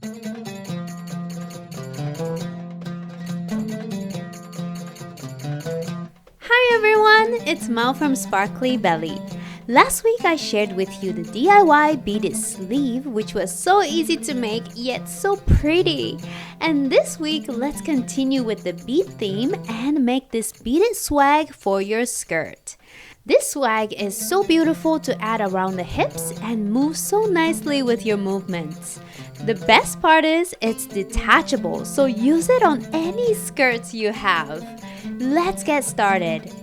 Hi everyone, it's Mel from Sparkly Belly. Last week I shared with you the DIY beaded sleeve, which was so easy to make yet so pretty. And this week let's continue with the bead theme and make this beaded swag for your skirt. This swag is so beautiful to add around the hips and moves so nicely with your movements. The best part is it's detachable, so use it on any skirts you have. Let's get started.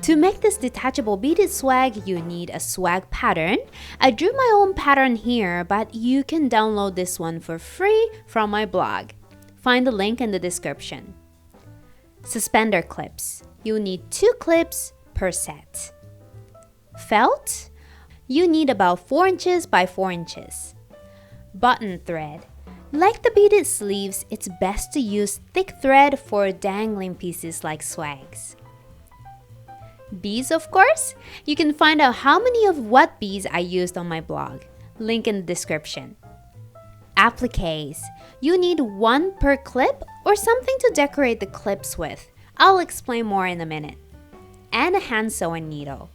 To make this detachable beaded swag, you need a swag pattern. I drew my own pattern here, but you can download this one for free from my blog. Find the link in the description. Suspender clips. You need 2 clips per set. Felt. You need about 4 inches by 4 inches. Button thread. Like the beaded sleeves, it's best to use thick thread for dangling pieces like swags. Beads, of course. You can find out how many of what beads I used on my blog. Link in the description. Appliques. You need 1 per clip or something to decorate the clips with. I'll explain more in a minute. And a hand sewing needle.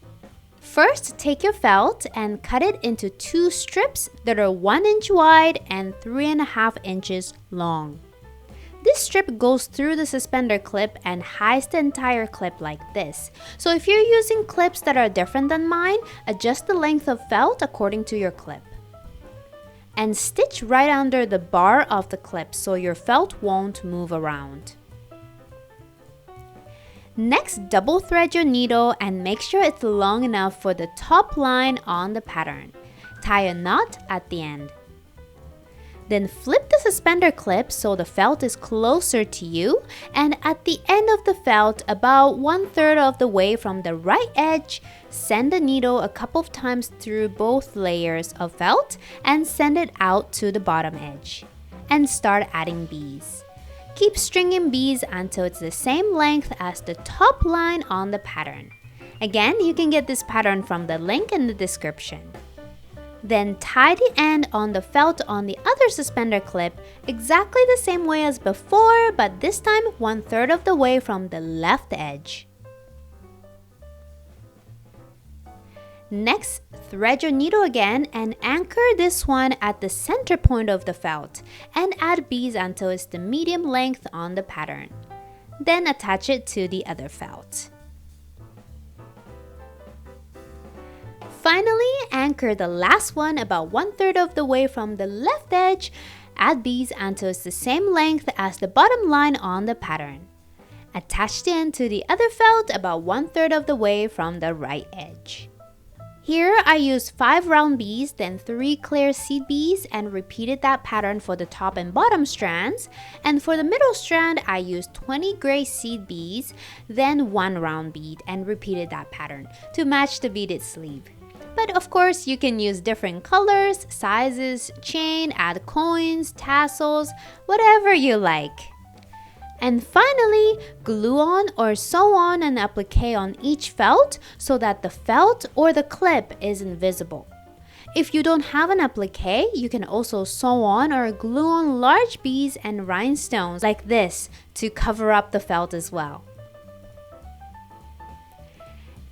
First, take your felt and cut it into 2 strips that are 1 inch wide and 3.5 inches long. This strip goes through the suspender clip and hides the entire clip like this. So if you're using clips that are different than mine, adjust the length of felt according to your clip. And stitch right under the bar of the clip so your felt won't move around. Next, double thread your needle and make sure it's long enough for the top line on the pattern. Tie a knot at the end. Then flip the suspender clip so the felt is closer to you, and at the end of the felt, about 1/3 of the way from the right edge, send the needle a couple of times through both layers of felt and send it out to the bottom edge. And start adding beads. Keep stringing beads until it's the same length as the top line on the pattern. Again, you can get this pattern from the link in the description. Then tie the end on the felt on the other suspender clip exactly the same way as before, but this time 1/3 of the way from the left edge. Next, thread your needle again and anchor this one at the center point of the felt and add beads until it's the medium length on the pattern. Then attach it to the other felt. Finally, anchor the last one about 1/3 of the way from the left edge. Add beads until it's the same length as the bottom line on the pattern. Attach the end to the other felt about 1/3 of the way from the right edge. Here, I used 5 round beads, then 3 clear seed beads, and repeated that pattern for the top and bottom strands. And for the middle strand, I used 20 gray seed beads, then 1 round bead, and repeated that pattern to match the beaded sleeve. But of course, you can use different colors, sizes, chain, add coins, tassels, whatever you like. And finally, glue on or sew on an applique on each felt so that the felt or the clip is invisible. If you don't have an applique, you can also sew on or glue on large beads and rhinestones like this to cover up the felt as well.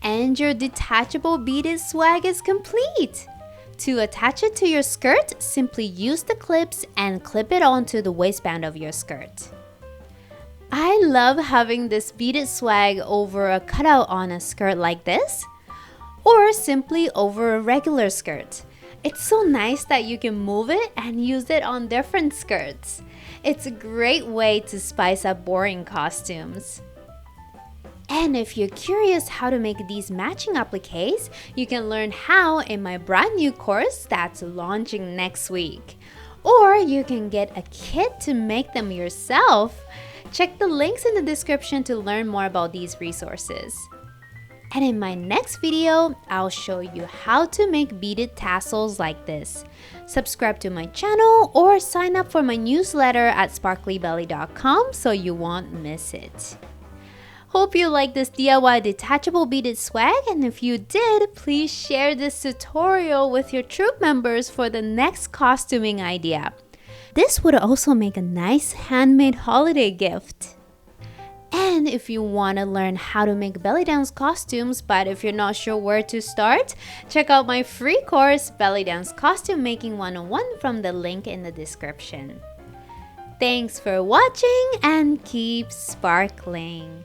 And your detachable beaded swag is complete! To attach it to your skirt, simply use the clips and clip it onto the waistband of your skirt. I love having this beaded swag over a cutout on a skirt like this, or simply over a regular skirt. It's so nice that you can move it and use it on different skirts. It's a great way to spice up boring costumes. And if you're curious how to make these matching appliques, you can learn how in my brand new course that's launching next week. Or you can get a kit to make them yourself. Check the links in the description to learn more about these resources. And in my next video, I'll show you how to make beaded tassels like this. Subscribe to my channel or sign up for my newsletter at sparklybelly.com so you won't miss it. Hope you like this DIY detachable beaded swag, and if you did, please share this tutorial with your troop members for the next costuming idea. This would also make a nice handmade holiday gift. And if you want to learn how to make belly dance costumes, but if you're not sure where to start, check out my free course, Belly Dance Costume Making 101, from the link in the description. Thanks for watching and keep sparkling!